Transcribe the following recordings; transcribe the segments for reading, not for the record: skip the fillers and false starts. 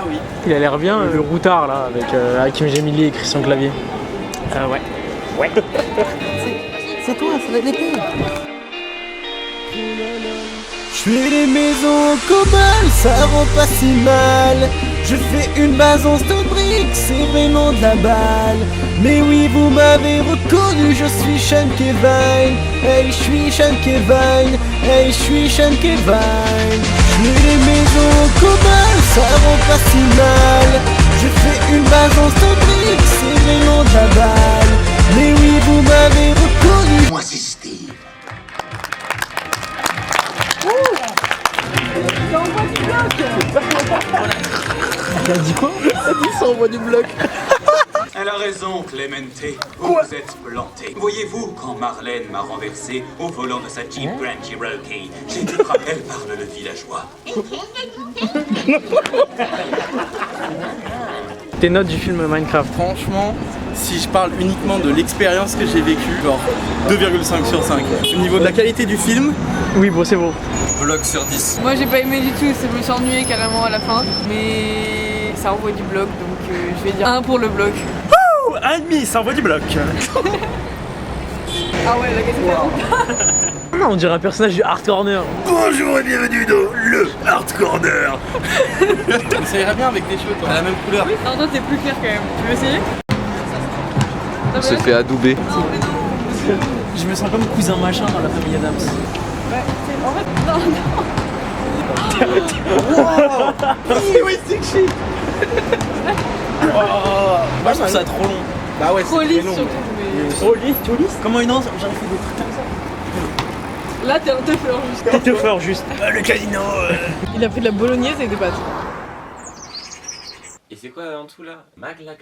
Ah oui. Il a l'air bien, le routard là, avec Hakim Gemili et Christian Clavier. Ouais. Ouais. C'est toi, ça va être l'épée. Je fais les maisons en commun, ça rend pas si mal. Je fais une base en stone brick, c'est vraiment de la balle. Mais oui, vous m'avez reconnu, je suis Sean Kevin. Hey, je suis Sean Kevin. Hey, je suis Sean Kevin. Je fais les maisons en commun, ça rend pas si mal. Je fais une base en stone brick, c'est vraiment de la balle. Mais oui, vous m'avez reconnu. Moi c'est Steve. Il a dit quoi? Il s'envoie du bloc. Elle a raison, Clemente. Vous vous êtes planté. Voyez-vous, quand Marlène m'a renversé au volant de sa Jeep Grand Cherokee, j'ai dit elle parle le villageois. Tes notes du film Minecraft. Franchement, si je parle uniquement de l'expérience que j'ai vécue, genre 2,5 sur 5. Au niveau de la qualité du film, Oui, bon, c'est bon. bloc sur 10. Moi j'ai pas aimé du tout, je me suis ennuyée carrément à la fin. Mais ça envoie du bloc, donc je vais dire 1 pour le bloc. Oh, 1,5, ça envoie du bloc. Ah ouais, la cassette Non, on dirait un personnage du Hard Corner. Bonjour et bienvenue dans le Hard Corner. Ça irait bien avec des cheveux, toi. À la même couleur. Non, toi t'es plus clair quand même. Tu veux essayer? On se fait adouber. Non, mais non. Je me sens comme cousin machin dans la famille Adams. Ouais, en fait, non, Oui, c'est que shit. Moi je trouve ça trop long. Bah ouais, trop c'est lisse très long. surtout. Mais... Oh, lisse, tu lisse? Comment une anse, j'aurais fait des trucs comme ça. Là t'es un teufeur juste. T'es fort juste. Le casino. Il a pris de la bolognaise et des pâtes. Et c'est quoi en dessous là? Maglag.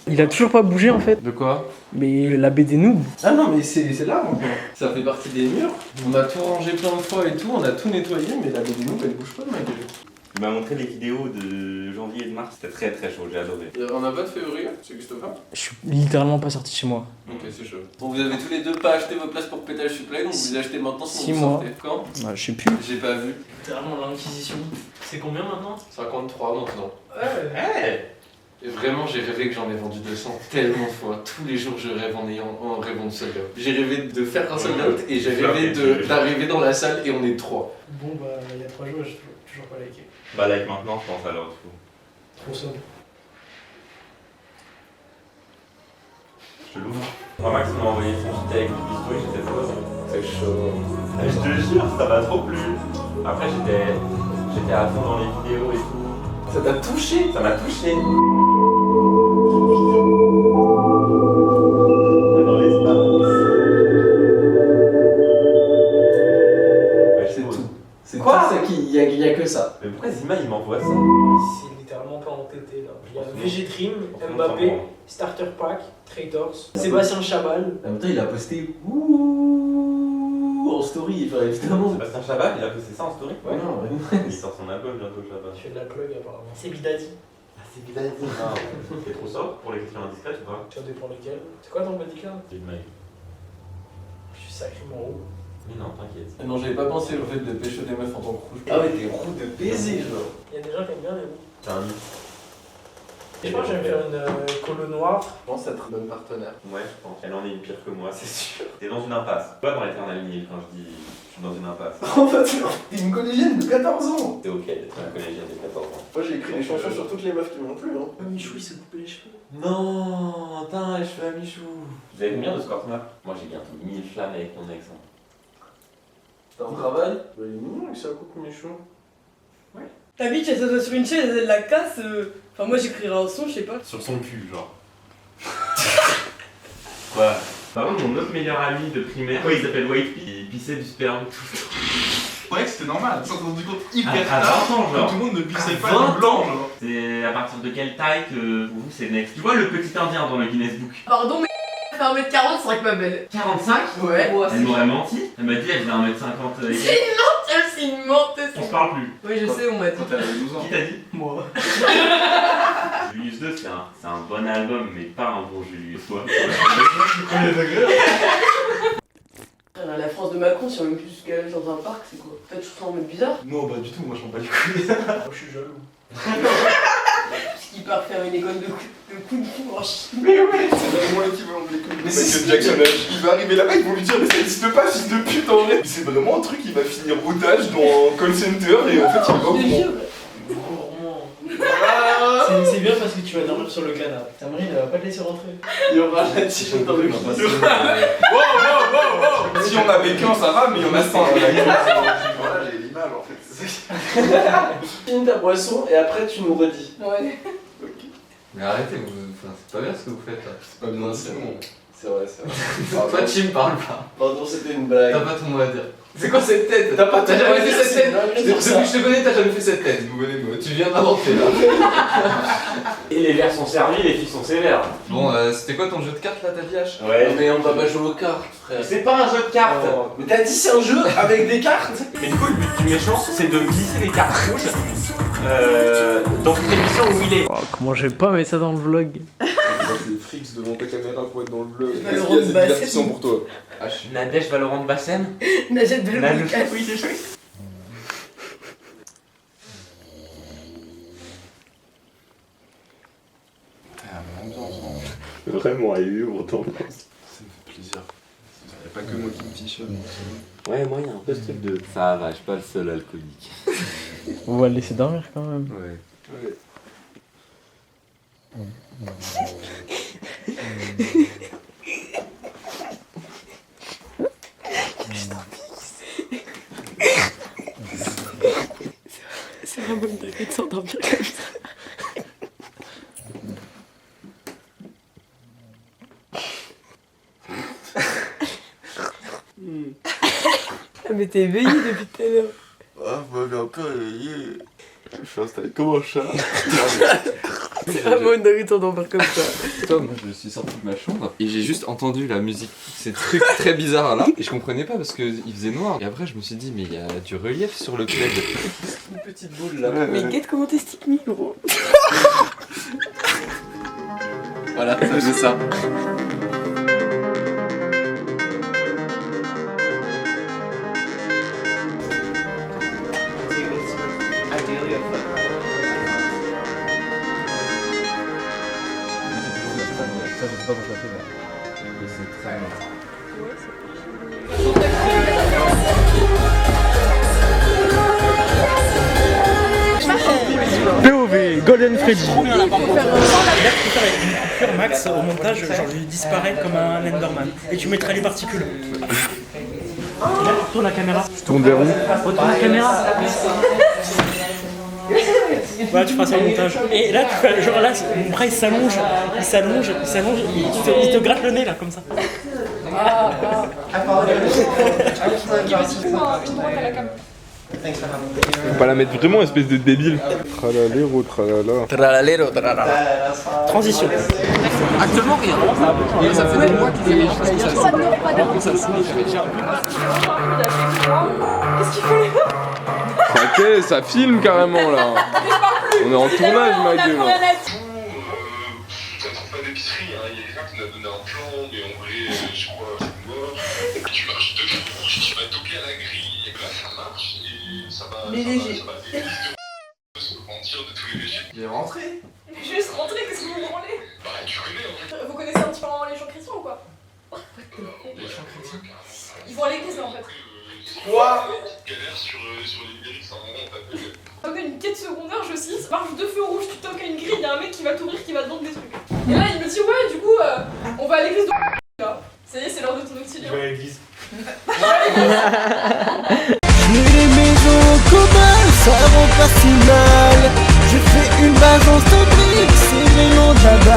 Il a toujours pas bougé en fait. De quoi? Mais la BD noob. Ah non, mais c'est là encore. Ça fait partie des murs. On a tout rangé plein de fois et tout, on a tout nettoyé, mais la BD nous, elle bouge pas de ma gueule. Il m'a montré les vidéos de janvier et de mars, c'était très très chaud, j'ai adoré. On a pas de février, c'est Christopher? Je suis littéralement pas sorti chez moi. Ok, c'est chaud. Bon, vous avez tous les deux pas acheté vos places pour pétage supplément, donc vous les achetez maintenant si 6 vous mois. sortez. Quand? Bah, je sais plus. J'ai pas vu. Littéralement l'Inquisition. C'est combien maintenant? 53 maintenant. Ouais. Et vraiment, j'ai rêvé que j'en ai vendu 200 tellement de fois. Tous les jours, je rêve en rêvant de sold out. J'ai rêvé de faire un sold out et j'ai rêvé d'arriver dans la salle et on est 3. Bon bah il y a 3 jours et je toujours pas liké. Bah like maintenant je pense alors du coup. Trop sobre. Je l'ouvre. Max m'a envoyé son JT avec du bistrot et j'étais trop heureux. C'est chaud. Et je te jure, ça m'a trop plu. Après j'étais à fond dans les vidéos et tout. Ça t'a touché? Ça m'a touché. Dans l'espace. Ouais, C'est cool. tout. C'est Quoi? tout ça il y a que ça. Mais pourquoi Zima il m'envoie ça? C'est littéralement pas entêté là. Il y a VG Dream, Franchement, Mbappé, ça me rend. Starter Pack, Traitors, Sébastien Chabal. En même temps, il a posté ouh en story, enfin, évidemment. Sébastien Chabal, il a posté ça en story? Ouais, non, ouais. Il sort son album bientôt, Chabal. Je fais de la plug apparemment. C'est Bidadi. Ah, c'est bizarre. Ah, t'es trop sobre pour les questions indiscrètes ou pas? Ça dépend lesquels. C'est quoi ton body count? J'ai une maille. Je suis sacrément haut. Mais non, t'inquiète. Non, j'avais pas pensé au fait de pécho des meufs en tant que rouge. Ah ouais, t'es roux de baiser, genre. Il y a des gens qui aiment bien les hauts. C'est un mythe. Je pense que je vais me faire une colo noire. Je pense être un bon partenaire. Ouais, je pense. Elle en est une pire que moi, c'est sûr. T'es dans une impasse. Pas dans l'éternel Nil quand je dis je suis dans une impasse. En fait, t'es une collégienne de 14 ans. C'est ok d'être un collégien de 14 ans. Moi, j'ai écrit des chansons sur toutes les meufs qui m'ont plu, hein. Michou il s'est coupé les cheveux. Non, attends, les cheveux à Michou. Vous avez combien de score map? Moi j'ai bientôt 1000 flammes avec mon ex. T'as un travail? Bah, il est mignon avec sa coupe Michou. Ta bitch elle s'assoit sur une chaise, elle la casse. Enfin, moi j'écrirai un son, je sais pas. Sur son cul, genre. Ouais. Par contre, mon autre meilleur ami de primaire, il s'appelle White, il pissait du sperme tout le temps. Ouais, que c'était normal, on s'est rendu compte hyper À 20 ans, que genre. tout le monde ne pissait pas 20 du blanc, genre. C'est à partir de quelle taille que pour vous c'est next? Tu vois le petit indien dans le Guinness Book? Pardon, mais elle fait 1m45, ma belle. 45? Ouais. Elle m'aurait menti. Elle m'a dit elle faisait 1m50 avec elle. C'est une menteuse. On se parle plus. Oui, je sais, on m'a dit. Quand t'avais 12 ans. Qui t'a dit? Moi. Julius 2 c'est un bon album mais pas un bon Julius. Toi. La France de Macron, si on met plus ce qu'elle dans un parc, c'est quoi? En fait, je trouve ça en mode bizarre. Non, bah du tout, moi je m'en bats les couilles. Moi je suis jaloux. Parce qu'il part faire une école de coups de fou en Chine. Mais ouais, c'est vraiment l'équivalent de l'école de Michael Jackson. Il va arriver là-bas, ils vont lui dire mais ça n'existe pas, fils de pute en vrai. C'est vraiment un truc, il va finir otage dans un call center et en fait il va au courant. C'est bien parce que tu vas dormir sur le canapé. Ta Marine, elle va pas te laisser rentrer. Il y aura la tige dans le cul. Si on avait qu'un, ça va, mais il y en a 5. Voilà, j'ai l'image en fait. C'est ça qui... Finis ta boisson et après tu nous redis. Ouais. Mais arrêtez, c'est pas bien ce que vous faites là. C'est pas bien, c'est bon. C'est vrai, c'est vrai. Toi, tu me parles pas. Pardon, c'était une blague. T'as pas ton mot à dire. C'est quoi cette tête? T'as jamais fait cette tête? Depuis que je te connais, t'as jamais fait cette tête. Tu viens d'inventer là. Et les verts sont servis, les filles sont sévères. Bon, c'était quoi ton jeu de cartes là, t'as dit H? Ouais. Mais on va pas jouer aux cartes, frère. C'est pas un jeu de cartes. Mais t'as dit c'est un jeu avec des cartes. Mais du coup, le but du méchant, c'est de glisser les cartes rouges dans une émission où il est. Oh, comment je vais pas mettre ça dans le vlog? Les frics devant ta caméra pour être dans le vlog. Valorant Qu'est-ce qu'il y a, c'est Bassem. divertissant pour toi. Nadège Valorant Bassem. Najat Belmondo. Oui, c'est chouette. Vraiment, il y a eu autant. Ça me fait plaisir. Y'a pas que moi qui me fiche. Ouais, moi, il y a un peu ce truc de. Ça va, je suis pas le seul alcoolique. On va le laisser dormir quand même. Ouais. C'est vraiment une dinguerie de s'endormir comme ça. Mais t'es éveillé depuis tout à l'heure. Ah, vous m'avez un peu réveillé. Je suis installé comme un chat. C'est vraiment une dinguerie de s'endormir comme ça. Toi, moi je suis sorti de ma chambre et j'ai juste entendu la musique, ces trucs très bizarres là, et je comprenais pas parce qu'il faisait noir. Et après je me suis dit, mais il y a du relief sur le plaid. Une petite boule là. Mais guette comment t'es stick me, gros. Voilà, ça faisait ça. POV, Golden Freddy. Max au montage, genre lui disparaît comme un Enderman. Et tu mettras les particules. Et là, tu retournes la caméra. Je tourne vers où? Retourne la caméra. Voilà, tu feras ça au montage. Et là, tu fais, genre là, mon bras il s'allonge, il te gratte le nez là, comme ça. Faut pas la mettre vraiment, espèce de débile. Tralalero, tralala. Tralalero, tralala. Transition. Actuellement rien. Ça fait des mois qu'il fait des choses comme ça. Qu'est-ce qu'il fait? Ok, ça filme carrément là. On est en tournage, ma gueule. Ça trouve pas d'épicerie, hein. Il y a quelqu'un qui nous a donné un plan, mais en vrai, je crois que c'est mort. Tu marches de rouge, tu vas toquer à la grille, et là ça marche, et ça va. Mais léger. Ça va se mentir de tous les végétaux. Il est rentré. Juste rentrer, qu'est-ce que vous me branlez? Bah, tu connais en fait. Vous connaissez un petit peu les gens chrétiens ou quoi? Les gens chrétiens. Ils vont à l'église là en fait. Quoi? Galère sur les lyrics, à un moment on t'appelle. Comme une quête secondaire, je cite, marche deux feux rouges, tu toques à une grille, il y a un mec qui va t'ouvrir, qui va te vendre des trucs. Et là il me dit ouais du coup l'église de là. Ça y est, c'est l'heure de ton auxiliaire. Je vais à l'église. Je veux les maisons en commun, ça rend pas si mal. Je fais une base en stand brick, c'est vraiment de la balle.